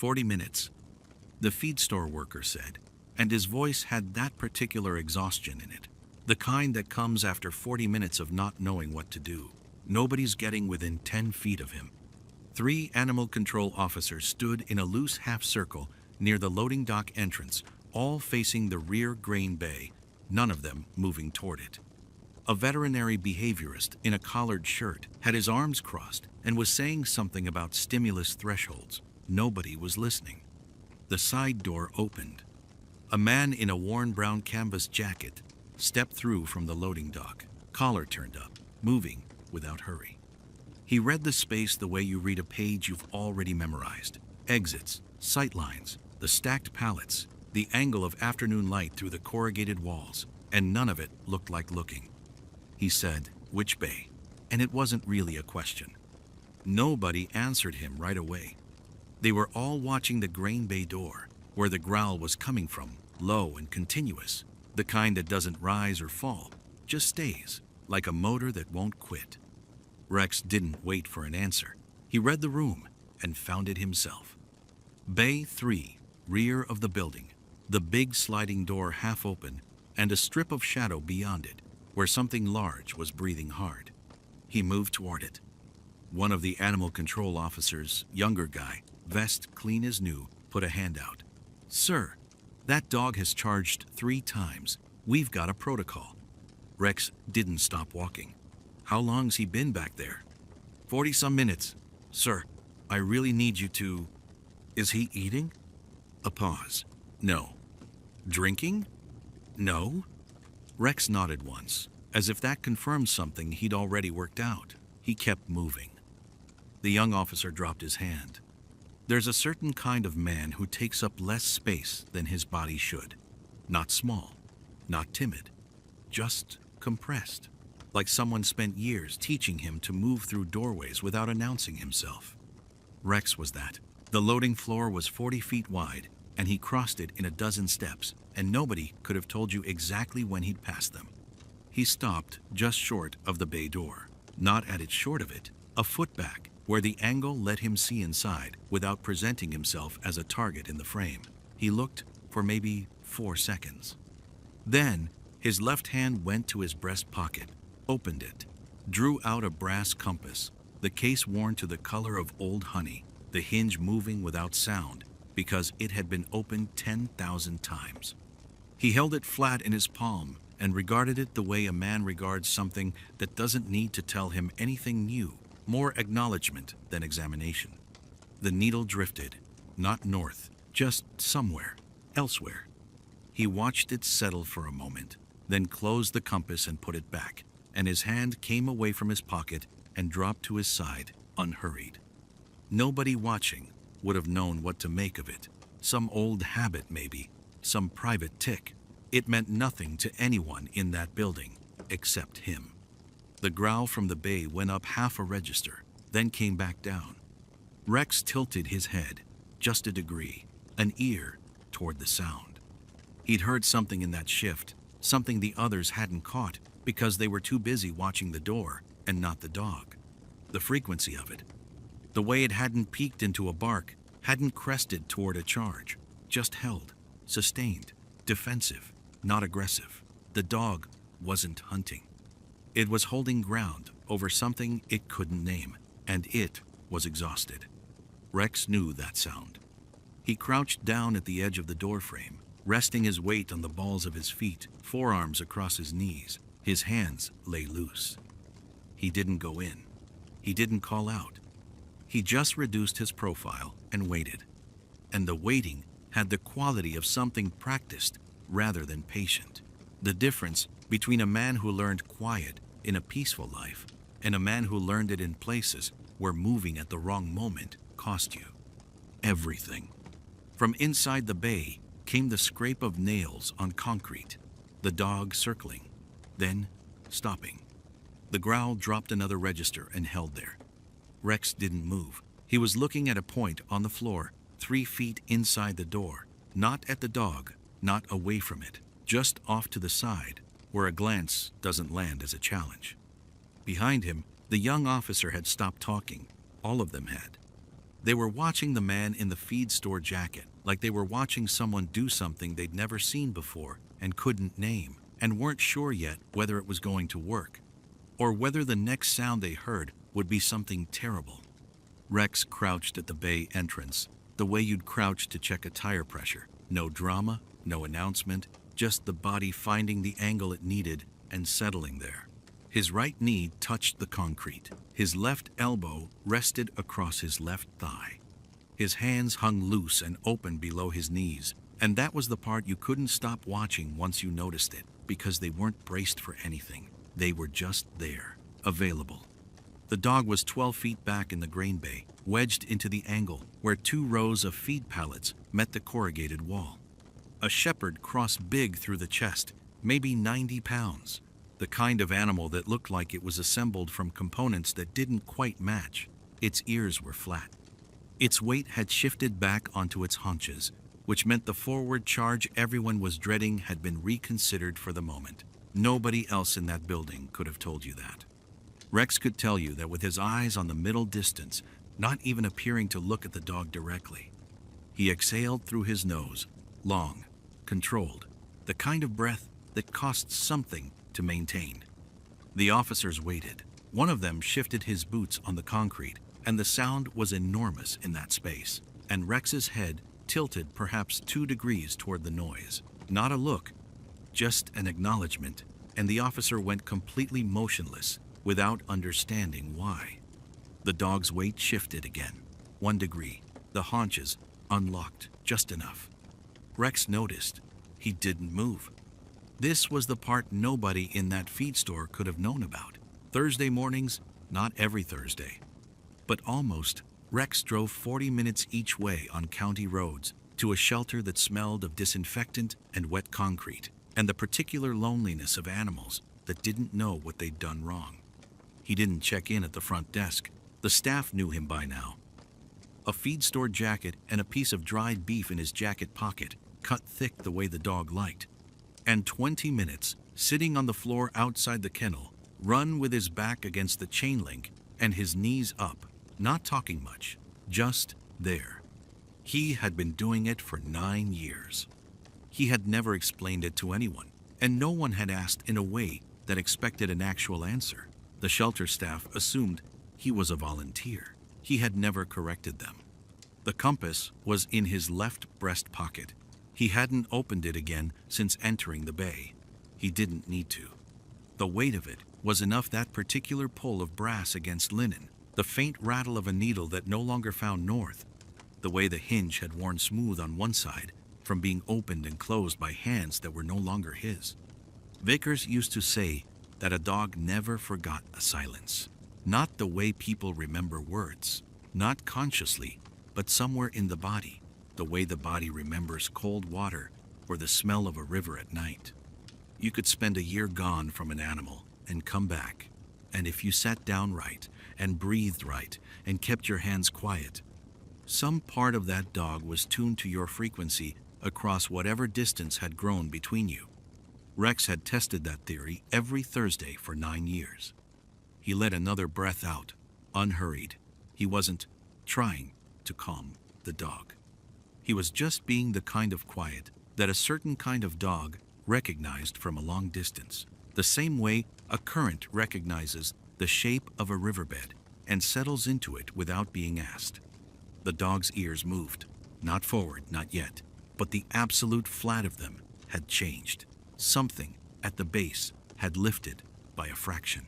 40 minutes, the feed store worker said, and his voice had that particular exhaustion in it, the kind that comes after 40 minutes of not knowing what to do. Nobody's getting within 10 feet of him. 3 animal control officers stood in a loose half-circle near the loading dock entrance, all facing the rear grain bay, none of them moving toward it. A veterinary behaviorist in a collared shirt had his arms crossed and was saying something about stimulus thresholds. Nobody was listening. The side door opened. A man in a worn brown canvas jacket stepped through from the loading dock, collar turned up, moving without hurry. He read the space the way you read a page you've already memorized. Exits, sight lines, the stacked pallets, the angle of afternoon light through the corrugated walls, and none of it looked like looking. He said, "Which bay?" And it wasn't really a question. Nobody answered him right away. They were all watching the grain bay door, where the growl was coming from, low and continuous, the kind that doesn't rise or fall, just stays, like a motor that won't quit. Rex didn't wait for an answer. He read the room and found it himself. Bay 3, rear of the building, the big sliding door half open, and a strip of shadow beyond it, where something large was breathing hard. He moved toward it. One of the animal control officers, younger guy, vest clean as new, put a hand out. "Sir, that dog has charged 3 times. We've got a protocol." Rex didn't stop walking. "How long's he been back there?" 40-some minutes. "Sir, I really need you to..." "Is he eating?" A pause. "No." "Drinking?" "No." Rex nodded once, as if that confirmed something he'd already worked out. He kept moving. The young officer dropped his hand. There's a certain kind of man who takes up less space than his body should. Not small, not timid, just compressed, like someone spent years teaching him to move through doorways without announcing himself. Rex was that. The loading floor was 40 feet wide, and he crossed it in a dozen steps, and nobody could have told you exactly when he'd passed them. He stopped just short of the bay door, not at its short of it, a foot back, where the angle let him see inside without presenting himself as a target in the frame. He looked for maybe 4 seconds. Then, his left hand went to his breast pocket, opened it, drew out a brass compass, the case worn to the color of old honey, the hinge moving without sound because it had been opened 10,000 times. He held it flat in his palm and regarded it the way a man regards something that doesn't need to tell him anything new, more acknowledgement than examination. The needle drifted, not north, just somewhere, elsewhere. He watched it settle for a moment, then closed the compass and put it back, and his hand came away from his pocket and dropped to his side, unhurried. Nobody watching would have known what to make of it. Some old habit maybe, some private tic. It meant nothing to anyone in that building, except him. The growl from the bay went up half a register, then came back down. Rex tilted his head, just a degree, an ear toward the sound. He'd heard something in that shift, something the others hadn't caught because they were too busy watching the door and not the dog. The frequency of it. The way it hadn't peaked into a bark, hadn't crested toward a charge, just held, sustained, defensive, not aggressive. The dog wasn't hunting. It was holding ground over something it couldn't name, and it was exhausted. Rex knew that sound. He crouched down at the edge of the doorframe, resting his weight on the balls of his feet, forearms across his knees. His hands lay loose. He didn't go in. He didn't call out. He just reduced his profile and waited. And the waiting had the quality of something practiced rather than patient. The difference between a man who learned quiet in a peaceful life and a man who learned it in places where moving at the wrong moment cost you everything. From inside the bay came the scrape of nails on concrete, the dog circling, then stopping. The growl dropped another register and held there. Rex didn't move. He was looking at a point on the floor, 3 feet inside the door, not at the dog, not away from it, just off to the side, where a glance doesn't land as a challenge. Behind him, the young officer had stopped talking. All of them had. They were watching the man in the feed store jacket, like they were watching someone do something they'd never seen before and couldn't name, and weren't sure yet whether it was going to work, or whether the next sound they heard would be something terrible. Rex crouched at the bay entrance, the way you'd crouch to check a tire pressure. No drama, no announcement, just the body finding the angle it needed and settling there. His right knee touched the concrete. His left elbow rested across his left thigh. His hands hung loose and open below his knees, and that was the part you couldn't stop watching once you noticed it, because they weren't braced for anything. They were just there, available. The dog was 12 feet back in the grain bay, wedged into the angle where 2 rows of feed pallets met the corrugated wall. A shepherd cross big through the chest, maybe 90 pounds. The kind of animal that looked like it was assembled from components that didn't quite match. Its ears were flat. Its weight had shifted back onto its haunches, which meant the forward charge everyone was dreading had been reconsidered for the moment. Nobody else in that building could have told you that. Rex could tell you that with his eyes on the middle distance, not even appearing to look at the dog directly. He exhaled through his nose, long, controlled, the kind of breath that costs something to maintain. The officers waited. One of them shifted his boots on the concrete, and the sound was enormous in that space, and Rex's head tilted perhaps 2 degrees toward the noise. Not a look, just an acknowledgement, and the officer went completely motionless, without understanding why. The dog's weight shifted again, 1 degree. The haunches unlocked just enough. Rex noticed. He didn't move. This was the part nobody in that feed store could have known about. Thursday mornings, not every Thursday, but almost, Rex drove 40 minutes each way on county roads to a shelter that smelled of disinfectant and wet concrete, and the particular loneliness of animals that didn't know what they'd done wrong. He didn't check in at the front desk. The staff knew him by now. A feed store jacket and a piece of dried beef in his jacket pocket, cut thick the way the dog liked. And 20 minutes, sitting on the floor outside the kennel, run with his back against the chain link and his knees up, not talking much, just there. He had been doing it for 9 years. He had never explained it to anyone, and no one had asked in a way that expected an actual answer. The shelter staff assumed he was a volunteer. He had never corrected them. The compass was in his left breast pocket. He hadn't opened it again since entering the bay. He didn't need to. The weight of it was enough. That particular pull of brass against linen, the faint rattle of a needle that no longer found north, the way the hinge had worn smooth on one side from being opened and closed by hands that were no longer his. Vickers used to say that a dog never forgot a silence. Not the way people remember words, not consciously, but somewhere in the body, the way the body remembers cold water or the smell of a river at night. You could spend a year gone from an animal and come back, and if you sat down right and breathed right and kept your hands quiet, some part of that dog was tuned to your frequency across whatever distance had grown between you. Rex had tested that theory every Thursday for 9 years. He let another breath out, unhurried. He wasn't trying to calm the dog. He was just being the kind of quiet that a certain kind of dog recognized from a long distance, the same way a current recognizes the shape of a riverbed and settles into it without being asked. The dog's ears moved, not forward, not yet, but the absolute flat of them had changed. Something at the base had lifted by a fraction.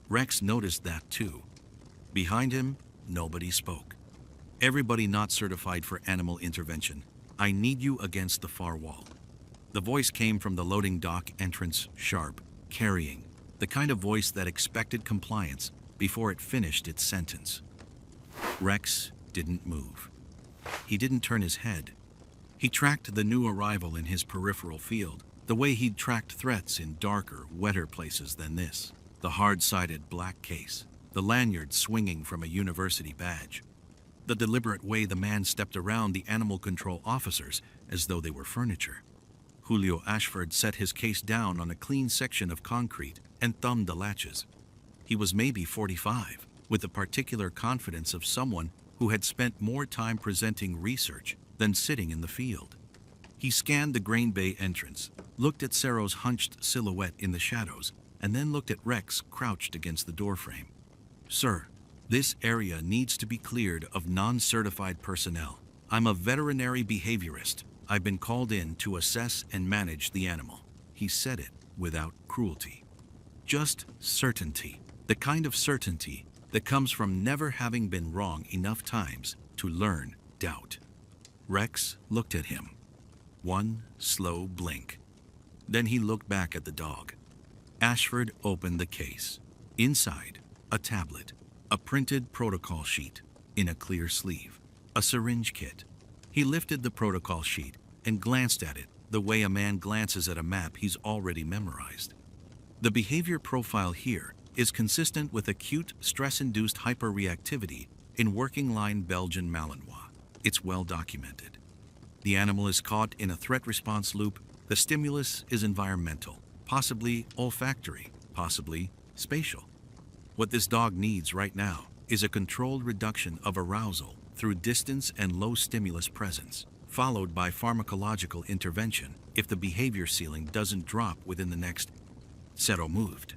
Rex noticed that too. Behind him, nobody spoke. Everybody not certified for animal intervention. I need you against the far wall. The voice came from the loading dock entrance, sharp, carrying, the kind of voice that expected compliance before it finished its sentence. Rex didn't move. He didn't turn his head. He tracked the new arrival in his peripheral field, the way he'd tracked threats in darker, wetter places than this. The hard-sided black case, the lanyard swinging from a university badge, the deliberate way the man stepped around the animal control officers as though they were furniture. Julio Ashford set his case down on a clean section of concrete and thumbed the latches. He was maybe 45, with the particular confidence of someone who had spent more time presenting research than sitting in the field. He scanned the grain bay entrance, looked at Sero's hunched silhouette in the shadows, and then looked at Rex crouched against the doorframe. "Sir, this area needs to be cleared of non-certified personnel. I'm a veterinary behaviorist. I've been called in to assess and manage the animal." He said it without cruelty. Just certainty. The kind of certainty that comes from never having been wrong enough times to learn doubt. Rex looked at him. One slow blink. Then he looked back at the dog. Ashford opened the case. Inside, a tablet, a printed protocol sheet in a clear sleeve, a syringe kit. He lifted the protocol sheet and glanced at it the way a man glances at a map he's already memorized. The behavior profile here is consistent with acute stress-induced hyperreactivity in working-line Belgian Malinois. It's well documented. The animal is caught in a threat response loop. The stimulus is environmental, possibly olfactory, possibly spatial. What this dog needs right now is a controlled reduction of arousal through distance and low stimulus presence, followed by pharmacological intervention if the behavior ceiling doesn't drop within the next. Sero moved.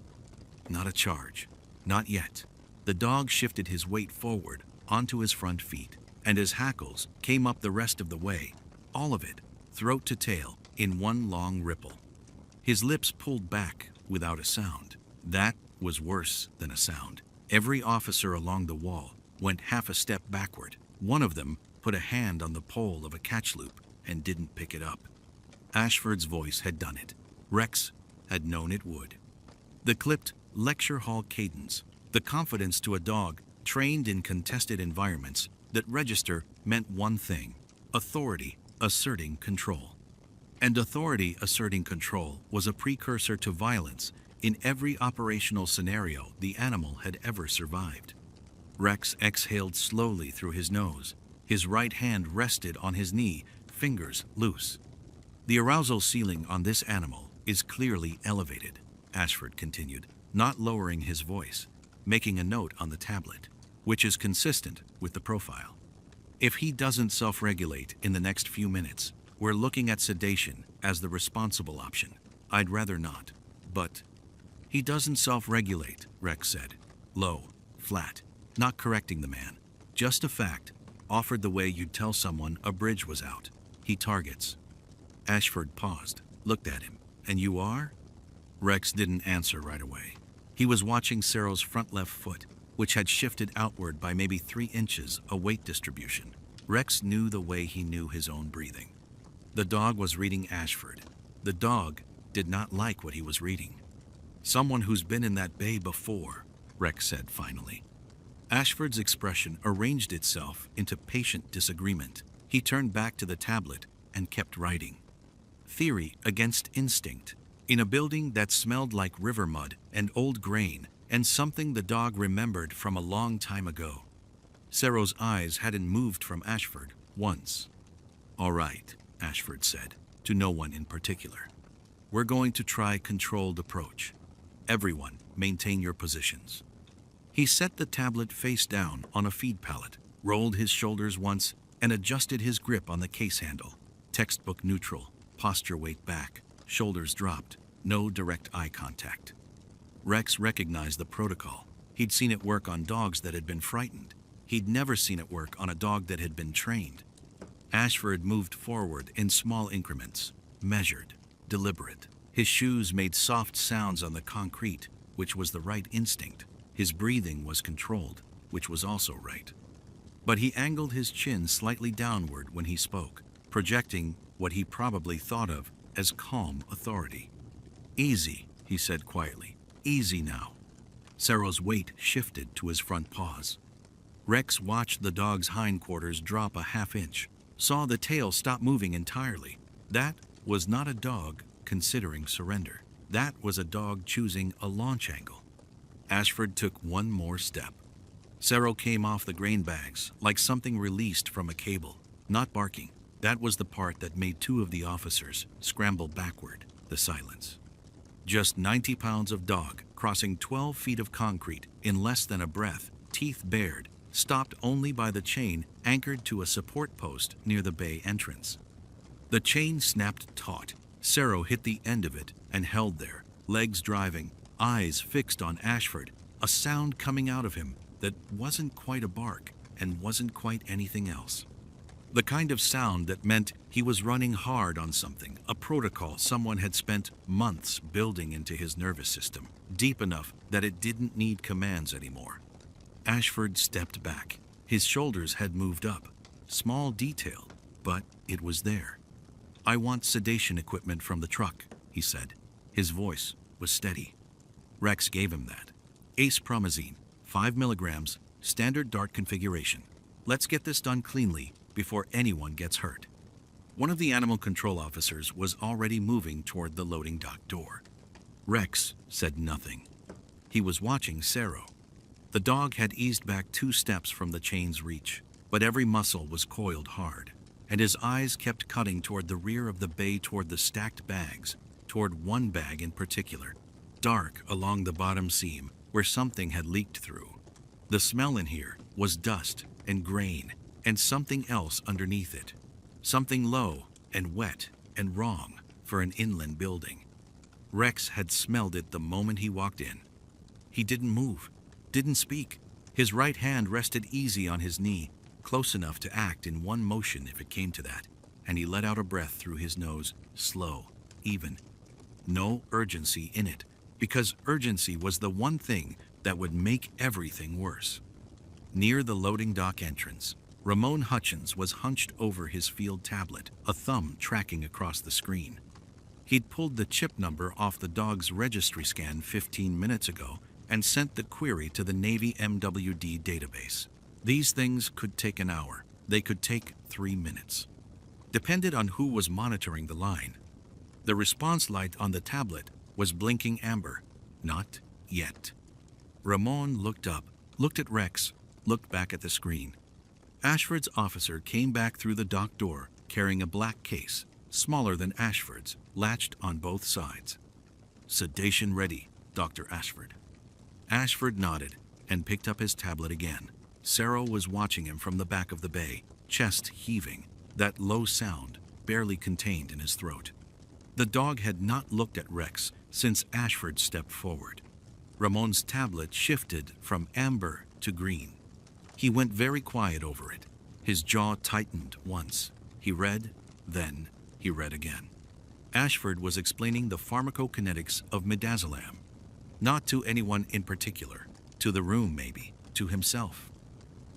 Not a charge. Not yet. The dog shifted his weight forward onto his front feet, and his hackles came up the rest of the way, all of it, throat to tail, in one long ripple. His lips pulled back without a sound. That was worse than a sound. Every officer along the wall went half a step backward. One of them put a hand on the pole of a catch loop and didn't pick it up. Ashford's voice had done it. Rex had known it would. The clipped lecture hall cadence, the confidence to a dog trained in contested environments that register meant one thing: authority asserting control. And authority asserting control was a precursor to violence in every operational scenario the animal had ever survived. Rex exhaled slowly through his nose. His right hand rested on his knee, fingers loose. "The arousal ceiling on this animal is clearly elevated," Ashford continued, not lowering his voice, making a note on the tablet, "which is consistent with the profile. If he doesn't self-regulate in the next few minutes, we're looking at sedation as the responsible option. I'd rather not, but..." "He doesn't self-regulate," Rex said, low, flat, not correcting the man. "Just a fact, offered the way you'd tell someone a bridge was out. He targets." Ashford paused, looked at him. "And you are?" Rex didn't answer right away. He was watching Sero's front left foot, which had shifted outward by maybe 3 inches, a weight distribution. Rex knew the way he knew his own breathing. The dog was reading Ashford. The dog did not like what he was reading. "Someone who's been in that bay before," Rex said finally. Ashford's expression arranged itself into patient disagreement. He turned back to the tablet and kept writing. "Theory against instinct. In a building that smelled like river mud and old grain and something the dog remembered from a long time ago." Sero's eyes hadn't moved from Ashford once. "All right," Ashford said, to no one in particular. "We're going to try controlled approach. Everyone, maintain your positions." He set the tablet face down on a feed pallet, rolled his shoulders once, and adjusted his grip on the case handle. Textbook neutral, posture weight back, shoulders dropped, no direct eye contact. Rex recognized the protocol. He'd seen it work on dogs that had been frightened. He'd never seen it work on a dog that had been trained. Ashford moved forward in small increments, measured, deliberate. His shoes made soft sounds on the concrete, which was the right instinct. His breathing was controlled, which was also right. But he angled his chin slightly downward when he spoke, projecting what he probably thought of as calm authority. "Easy," he said quietly. "Easy now." Sero's weight shifted to his front paws. Rex watched the dog's hindquarters drop a half inch, saw the tail stop moving entirely. That was not a dog considering surrender. That was a dog choosing a launch angle. Ashford took one more step. Sero came off the grain bags like something released from a cable, not barking. That was the part that made 2 of the officers scramble backward, the silence. Just 90 pounds of dog crossing 12 feet of concrete in less than a breath, teeth bared, stopped only by the chain anchored to a support post near the bay entrance. The chain snapped taut. Sero hit the end of it and held there, legs driving, eyes fixed on Ashford, a sound coming out of him that wasn't quite a bark and wasn't quite anything else. The kind of sound that meant he was running hard on something, a protocol someone had spent months building into his nervous system, deep enough that it didn't need commands anymore. Ashford stepped back. His shoulders had moved up. Small detail, but it was there. "I want sedation equipment from the truck," he said. His voice was steady. Rex gave him that. Ace promazine, 5 milligrams, standard dart configuration. "Let's get this done cleanly before anyone gets hurt." One of the animal control officers was already moving toward the loading dock door. Rex said nothing. He was watching Sero. The dog had eased back 2 steps from the chain's reach, but every muscle was coiled hard, and his eyes kept cutting toward the rear of the bay, toward the stacked bags, toward one bag in particular, dark along the bottom seam where something had leaked through. The smell in here was dust and grain and something else underneath it. Something low and wet and wrong for an inland building. Rex had smelled it the moment he walked in. He didn't move, didn't speak. His right hand rested easy on his knee, close enough to act in one motion if it came to that, and he let out a breath through his nose, slow, even. No urgency in it, because urgency was the one thing that would make everything worse. Near the loading dock entrance, Ramon Hutchins was hunched over his field tablet, a thumb tracking across the screen. He'd pulled the chip number off the dog's registry scan 15 minutes ago and sent the query to the Navy MWD database. These things could take an hour. They could take 3 minutes. Depended on who was monitoring the line. The response light on the tablet was blinking amber. Not yet. Ramon looked up, looked at Rex, looked back at the screen. Ashford's officer came back through the dock door, carrying a black case, smaller than Ashford's, latched on both sides. "Sedation ready, Dr. Ashford." Ashford nodded and picked up his tablet again. Sero was watching him from the back of the bay, chest heaving, that low sound barely contained in his throat. The dog had not looked at Rex since Ashford stepped forward. Ramon's tablet shifted from amber to green. He went very quiet over it. His jaw tightened once. He read, then he read again. Ashford was explaining the pharmacokinetics of midazolam. Not to anyone in particular, to the room maybe, to himself.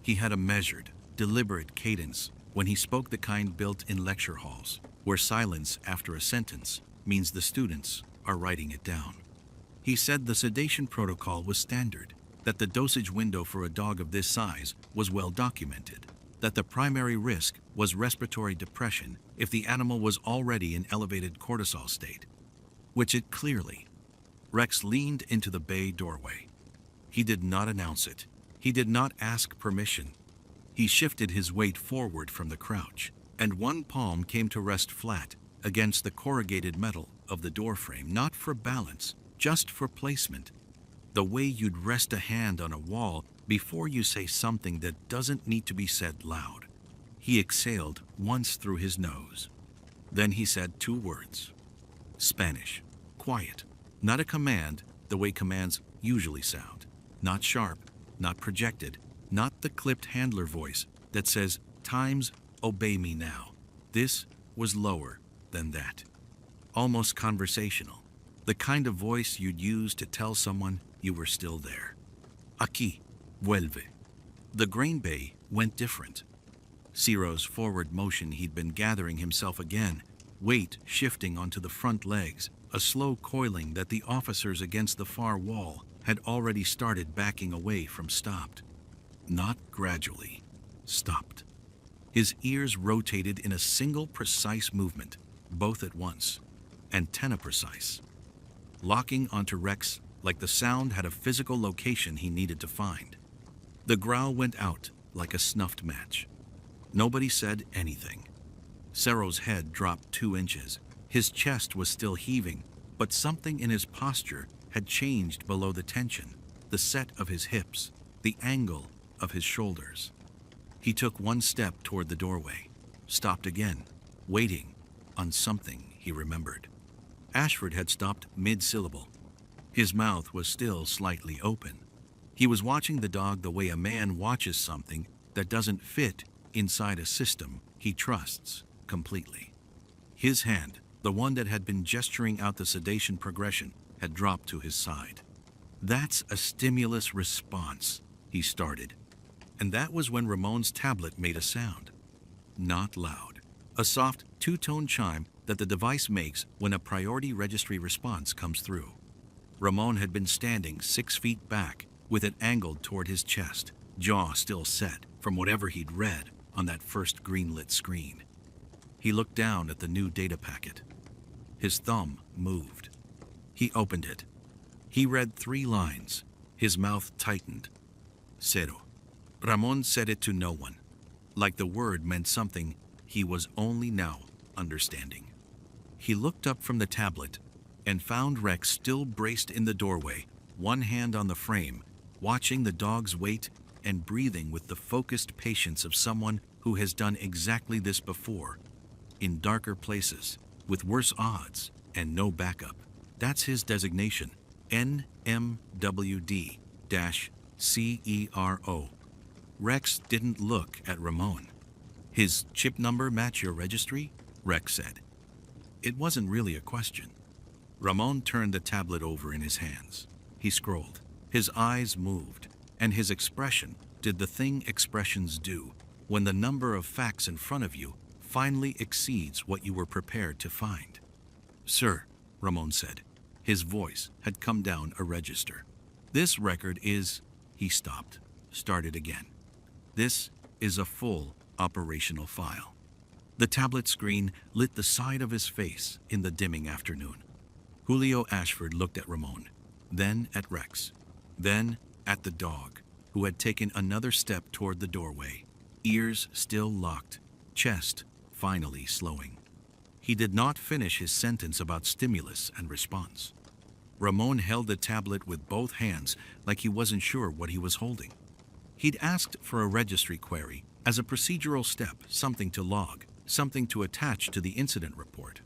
He had a measured, deliberate cadence when he spoke, the kind built in lecture halls, where silence after a sentence means the students are writing it down. He said the sedation protocol was standard, that the dosage window for a dog of this size was well documented, that the primary risk was respiratory depression if the animal was already in elevated cortisol state, which it clearly. Rex leaned into the bay doorway. He did not announce it. He did not ask permission. He shifted his weight forward from the crouch, and one palm came to rest flat against the corrugated metal of the doorframe, not for balance, just for placement. The way you'd rest a hand on a wall before you say something that doesn't need to be said loud. He exhaled once through his nose. Then he said 2 words. Spanish. Quiet. Not a command the way commands usually sound. Not sharp, not projected, not the clipped handler voice that says, "Times, obey me now." This was lower than that. Almost conversational. The kind of voice you'd use to tell someone you were still there. Aquí, vuelve. The grain bay went different. Sero's forward motion, he'd been gathering himself again, weight shifting onto the front legs, a slow coiling that the officers against the far wall had already started backing away from. Stopped. Not gradually. Stopped. His ears rotated in a single precise movement, both at once, antenna precise, locking onto Rex like the sound had a physical location he needed to find. The growl went out like a snuffed match. Nobody said anything. Sero's head dropped 2 inches. His chest was still heaving, but something in his posture had changed below the tension, the set of his hips, the angle of his shoulders. He took one step toward the doorway, stopped again, waiting on something he remembered. Ashford had stopped mid-syllable. His mouth was still slightly open. He was watching the dog the way a man watches something that doesn't fit inside a system he trusts completely. His hand, the one that had been gesturing out the sedation progression, had dropped to his side. "That's a stimulus response," he started. And that was when Ramon's tablet made a sound. Not loud. A soft two-tone chime that the device makes when a priority registry response comes through. Ramon had been standing 6 feet back with it angled toward his chest, jaw still set from whatever he'd read on that first green-lit screen. He looked down at the new data packet. His thumb moved. He opened it. He read 3 lines. His mouth tightened. Cero. Ramon said it to no one, like the word meant something he was only now understanding. He looked up from the tablet and found Rex still braced in the doorway, one hand on the frame, watching the dog's wait and breathing with the focused patience of someone who has done exactly this before, in darker places, with worse odds and no backup. That's his designation, NMWD-CERO. Rex didn't look at Ramon. "His chip number match your registry?" Rex said. It wasn't really a question. Ramon turned the tablet over in his hands. He scrolled. His eyes moved, and his expression did the thing expressions do when the number of facts in front of you finally exceeds what you were prepared to find. "Sir," Ramon said. His voice had come down a register. "This record is..." He stopped, started again. "This is a full operational file." The tablet screen lit the side of his face in the dimming afternoon. Julio Ashford looked at Ramon, then at Rex, then at the dog, who had taken another step toward the doorway, ears still locked, chest finally slowing. He did not finish his sentence about stimulus and response. Ramon held the tablet with both hands like he wasn't sure what he was holding. He'd asked for a registry query as a procedural step, something to log, something to attach to the incident report.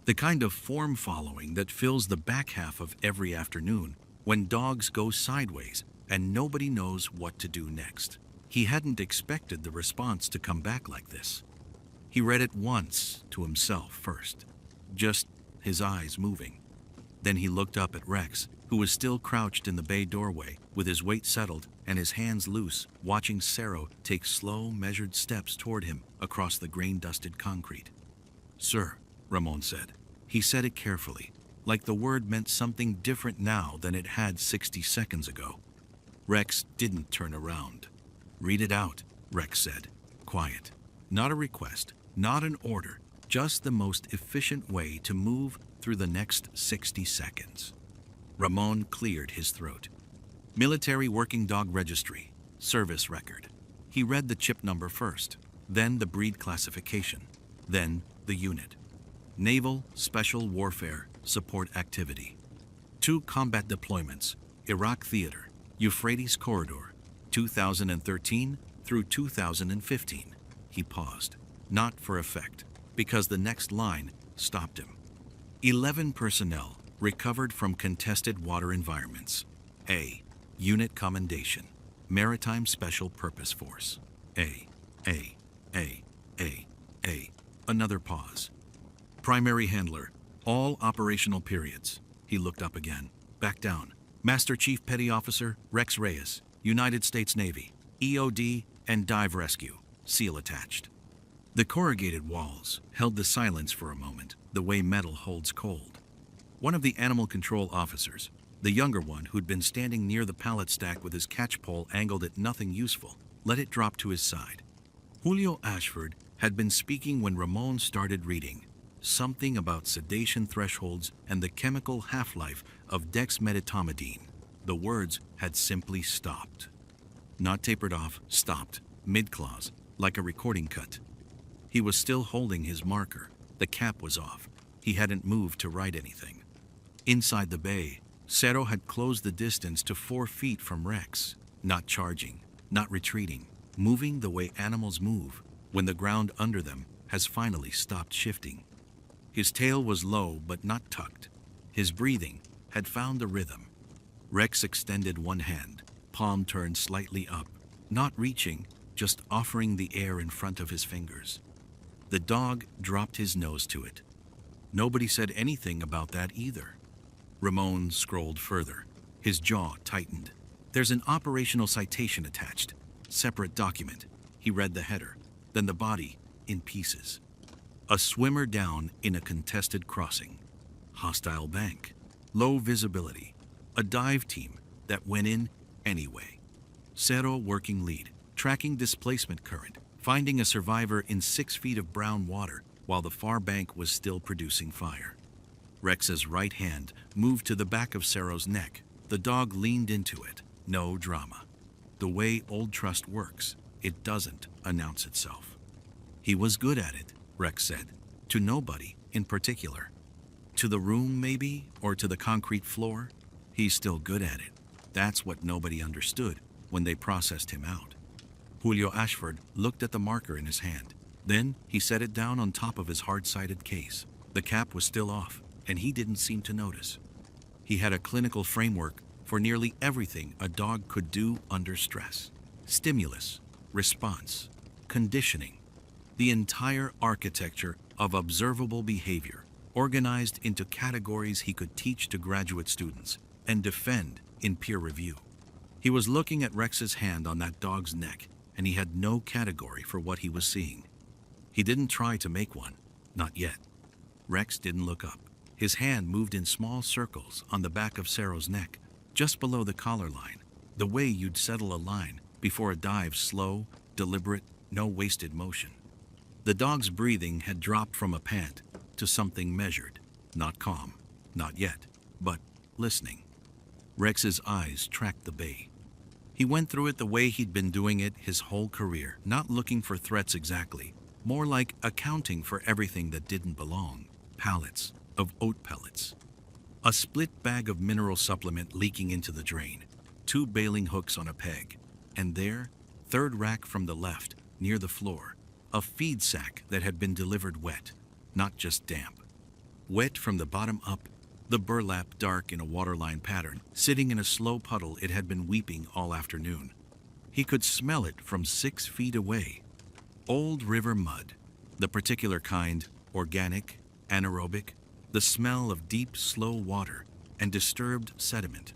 The kind of form following that fills the back half of every afternoon when dogs go sideways and nobody knows what to do next. He hadn't expected the response to come back like this. He read it once to himself first, just his eyes moving. Then he looked up at Rex, who was still crouched in the bay doorway with his weight settled and his hands loose, watching Cero take slow, measured steps toward him across the grain-dusted concrete. "Sir," Ramon said. He said it carefully, like the word meant something different now than it had 60 seconds ago. Rex didn't turn around. "Read it out," Rex said. Quiet. Not a request, not an order, just the most efficient way to move through the next 60 seconds. Ramon cleared his throat. "Military Working Dog Registry, Service Record." He read the chip number first, then the breed classification, then the unit. Naval Special Warfare Support Activity. 2 combat deployments, Iraq Theater, Euphrates Corridor, 2013 through 2015. He paused, not for effect, because the next line stopped him. 11 personnel recovered from contested water environments. A. Unit Commendation. Maritime Special Purpose Force. A. Another pause. Primary Handler. All operational periods. He looked up again. Back down. Master Chief Petty Officer Rex Reyes, United States Navy. EOD and Dive Rescue. Seal attached. The corrugated walls held the silence for a moment, the way metal holds cold. One of the animal control officers, the younger one who'd been standing near the pallet stack with his catchpole angled at nothing useful, let it drop to his side. Julio Ashford had been speaking when Ramon started reading, something about sedation thresholds and the chemical half-life of dexmedetomidine. The words had simply stopped. Not tapered off, stopped, mid-clause, like a recording cut. He was still holding his marker. The cap was off. He hadn't moved to write anything. Inside the bay, Cero had closed the distance to 4 feet from Rex, not charging, not retreating, moving the way animals move when the ground under them has finally stopped shifting. His tail was low but not tucked. His breathing had found a rhythm. Rex extended one hand, palm turned slightly up, not reaching, just offering the air in front of his fingers. The dog dropped his nose to it. Nobody said anything about that either. Ramon scrolled further. His jaw tightened. There's an operational citation attached. Separate document. He read the header, then the body in pieces. A swimmer down in a contested crossing. Hostile bank. Low visibility. A dive team that went in anyway. Cerro working lead, tracking displacement current, finding a survivor in 6 feet of brown water while the far bank was still producing fire. Rex's right hand moved to the back of Cerro's neck. The dog leaned into it. No drama. The way old trust works, it doesn't announce itself. He was good at it, Rex said, to nobody in particular. To the room, maybe, or to the concrete floor? He's still good at it. That's what nobody understood when they processed him out. Julio Ashford looked at the marker in his hand. Then he set it down on top of his hard-sided case. The cap was still off, and he didn't seem to notice. He had a clinical framework for nearly everything a dog could do under stress. Stimulus, response, conditioning. The entire architecture of observable behavior, organized into categories he could teach to graduate students and defend in peer review. He was looking at Rex's hand on that dog's neck, and he had no category for what he was seeing. He didn't try to make one, not yet. Rex didn't look up. His hand moved in small circles on the back of Cerro's neck, just below the collar line, the way you'd settle a line before a dive, slow, deliberate, no wasted motion. The dog's breathing had dropped from a pant to something measured, not calm, not yet, but listening. Rex's eyes tracked the bay. He went through it the way he'd been doing it his whole career, not looking for threats exactly, more like accounting for everything that didn't belong. Pallets of oat pellets. A split bag of mineral supplement leaking into the drain. 2 bailing hooks on a peg. And there, third rack from the left, near the floor, a feed sack that had been delivered wet, not just damp. Wet from the bottom up, the burlap dark in a waterline pattern, sitting in a slow puddle it had been weeping all afternoon. He could smell it from 6 feet away. Old river mud, the particular kind, organic, anaerobic, the smell of deep, slow water and disturbed sediment.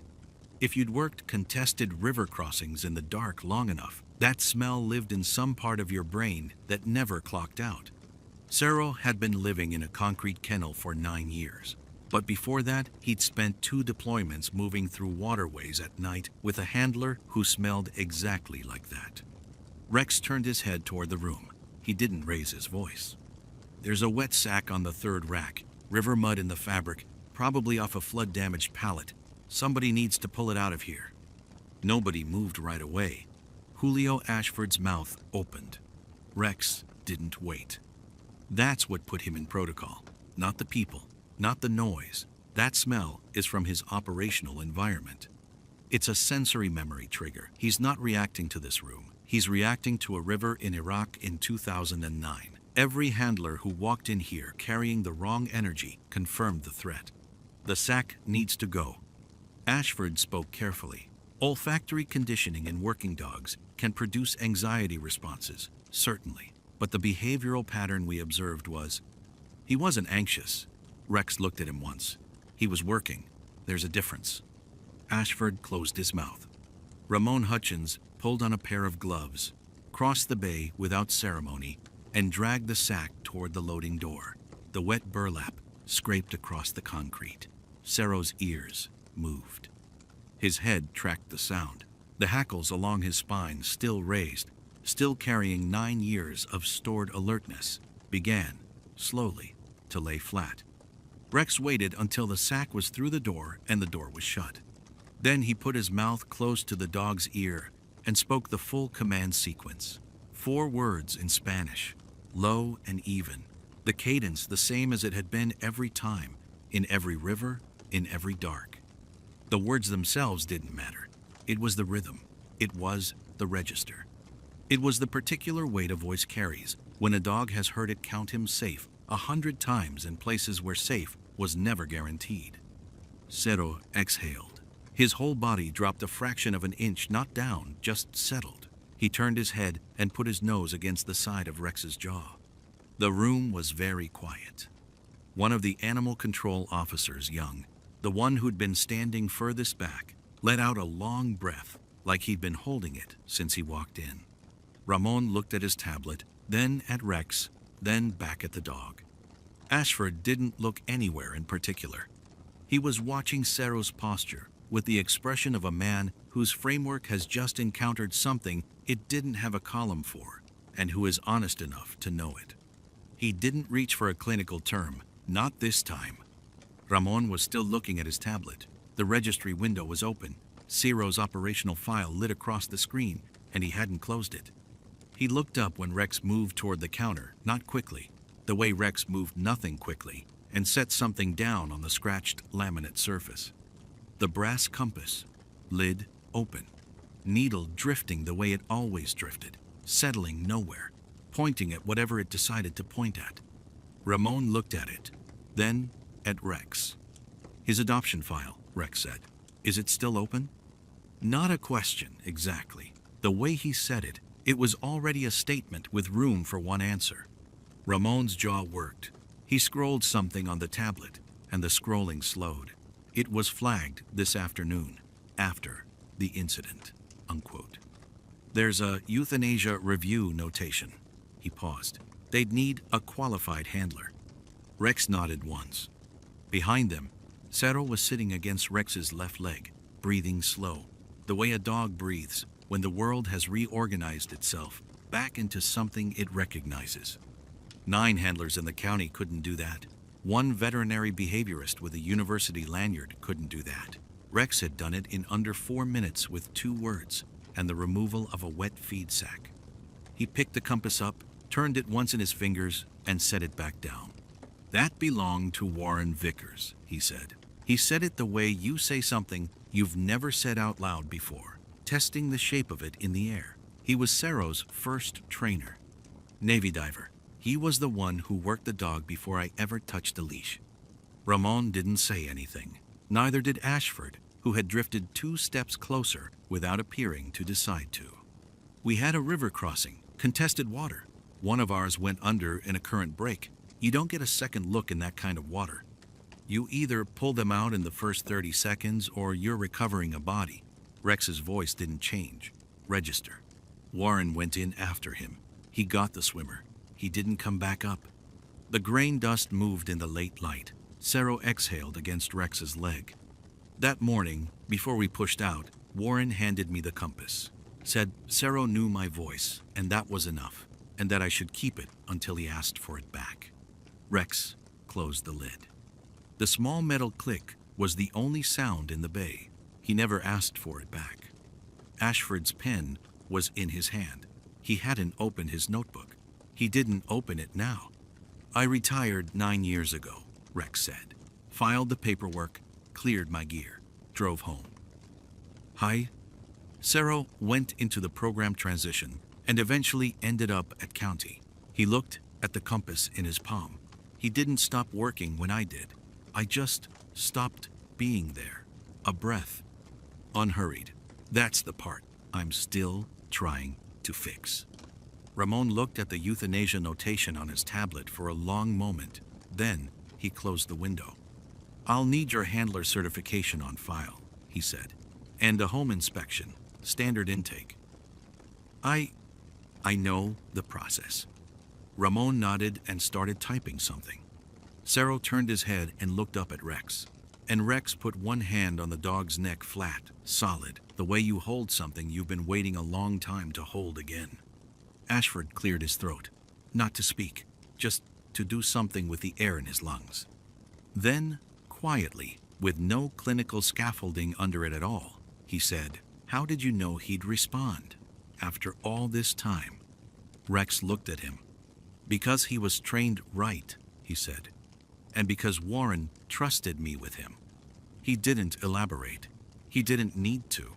If you'd worked contested river crossings in the dark long enough, that smell lived in some part of your brain that never clocked out. Cerro had been living in a concrete kennel for 9 years. But before that, he'd spent 2 deployments moving through waterways at night with a handler who smelled exactly like that. Rex turned his head toward the room. He didn't raise his voice. There's a wet sack on the 3rd rack, river mud in the fabric, probably off a flood-damaged pallet. Somebody needs to pull it out of here. Nobody moved right away. Julio Ashford's mouth opened. Rex didn't wait. That's what put him in protocol, not the people. Not the noise. That smell is from his operational environment. It's a sensory memory trigger. He's not reacting to this room. He's reacting to a river in Iraq in 2009. Every handler who walked in here carrying the wrong energy confirmed the threat. The sack needs to go. Ashford spoke carefully. Olfactory conditioning in working dogs can produce anxiety responses, certainly. But the behavioral pattern we observed was, he wasn't anxious. Rex looked at him once. He was working. There's a difference. Ashford closed his mouth. Ramon Hutchins pulled on a pair of gloves, crossed the bay without ceremony, and dragged the sack toward the loading door. The wet burlap scraped across the concrete. Cerro's ears moved. His head tracked the sound. The hackles along his spine, still raised, still carrying 9 years of stored alertness, began, slowly, to lay flat. Rex waited until the sack was through the door and the door was shut. Then he put his mouth close to the dog's ear and spoke the full command sequence. 4 words in Spanish, low and even. The cadence the same as it had been every time, in every river, in every dark. The words themselves didn't matter. It was the rhythm. It was the register. It was the particular weight a voice carries when a dog has heard it count him safe 100 times in places where safe was never guaranteed. Cero exhaled. His whole body dropped a fraction of an inch, not down, just settled. He turned his head and put his nose against the side of Rex's jaw. The room was very quiet. One of the animal control officers, young, the one who'd been standing furthest back, let out a long breath, like he'd been holding it since he walked in. Ramon looked at his tablet, then at Rex, then back at the dog. Ashford didn't look anywhere in particular. He was watching Cero's posture with the expression of a man whose framework has just encountered something it didn't have a column for, and who is honest enough to know it. He didn't reach for a clinical term, not this time. Ramon was still looking at his tablet. The registry window was open. Cero's operational file lit across the screen, and he hadn't closed it. He looked up when Rex moved toward the counter, not quickly, the way Rex moved nothing quickly, and set something down on the scratched laminate surface. The brass compass, lid open, needle drifting the way it always drifted, settling nowhere, pointing at whatever it decided to point at. Ramon looked at it, then at Rex. His adoption file, Rex said. Is it still open? Not a question, exactly. The way he said it, it was already a statement with room for one answer. Ramon's jaw worked. He scrolled something on the tablet, and the scrolling slowed. It was flagged this afternoon, after the incident, unquote. There's a euthanasia review notation. He paused. They'd need a qualified handler. Rex nodded once. Behind them, Cero was sitting against Rex's left leg, breathing slow, the way a dog breathes when the world has reorganized itself back into something it recognizes. 9 handlers in the county couldn't do that. 1 veterinary behaviorist with a university lanyard couldn't do that. Rex had done it in under 4 minutes with 2 words and the removal of a wet feed sack. He picked the compass up, turned it once in his fingers, and set it back down. That belonged to Warren Vickers, he said. He said it the way you say something you've never said out loud before, testing the shape of it in the air. He was Cero's first trainer. Navy diver. He was the one who worked the dog before I ever touched a leash. Ramon didn't say anything. Neither did Ashford, who had drifted 2 steps closer without appearing to decide to. We had a river crossing, contested water. One of ours went under in a current break. You don't get a second look in that kind of water. You either pull them out in the first 30 seconds or you're recovering a body. Rex's voice didn't change. Register. Warren went in after him. He got the swimmer. He didn't come back up. The grain dust moved in the late light. Cero exhaled against Rex's leg. That morning, before we pushed out, Warren handed me the compass. Said Cero knew my voice, and that was enough, and that I should keep it until he asked for it back. Rex closed the lid. The small metal click was the only sound in the bay. He never asked for it back. Ashford's pen was in his hand. He hadn't opened his notebook. He didn't open it now. I retired 9 years ago, Rex said. Filed the paperwork, cleared my gear, drove home. Hi. Cero went into the program transition and eventually ended up at county. He looked at the compass in his palm. He didn't stop working when I did. I just stopped being there. A breath. Unhurried. That's the part I'm still trying to fix. Ramon looked at the euthanasia notation on his tablet for a long moment. Then he closed the window. I'll need your handler certification on file, he said, and a home inspection, standard intake. I know the process. Ramon nodded and started typing something. Cero turned his head and looked up at Rex. And Rex put one hand on the dog's neck flat, solid, the way you hold something you've been waiting a long time to hold again. Ashford cleared his throat, not to speak, just to do something with the air in his lungs. Then, quietly, with no clinical scaffolding under it at all, he said, "How did you know he'd respond after all this time?" Rex looked at him. "Because he was trained right," he said, "and because Warren trusted me with him." He didn't elaborate. He didn't need to.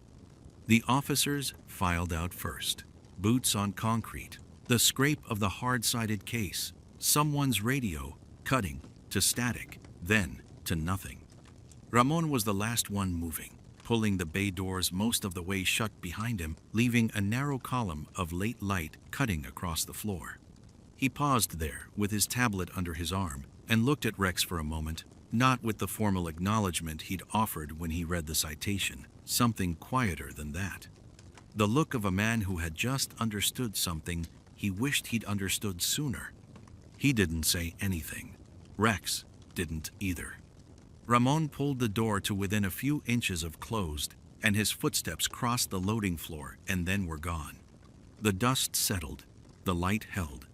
The officers filed out first. Boots on concrete, the scrape of the hard-sided case, someone's radio, cutting to static, then to nothing. Ramon was the last one moving, pulling the bay doors most of the way shut behind him, leaving a narrow column of late light cutting across the floor. He paused there, with his tablet under his arm, and looked at Rex for a moment, not with the formal acknowledgement he'd offered when he read the citation, something quieter than that. The look of a man who had just understood something he wished he'd understood sooner. He didn't say anything. Rex didn't either. Ramon pulled the door to within a few inches of closed, and his footsteps crossed the loading floor and then were gone. The dust settled. The light held.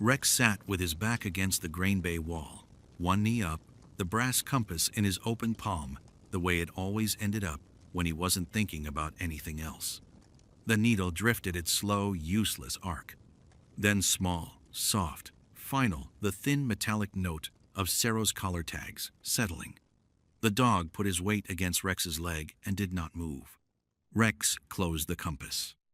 Rex sat with his back against the grain bay wall, one knee up, the brass compass in his open palm, the way it always ended up when he wasn't thinking about anything else. The needle drifted its slow, useless arc. Then small, soft, final, the thin metallic note of Cero's collar tags, settling. The dog put his weight against Rex's leg and did not move. Rex closed the compass.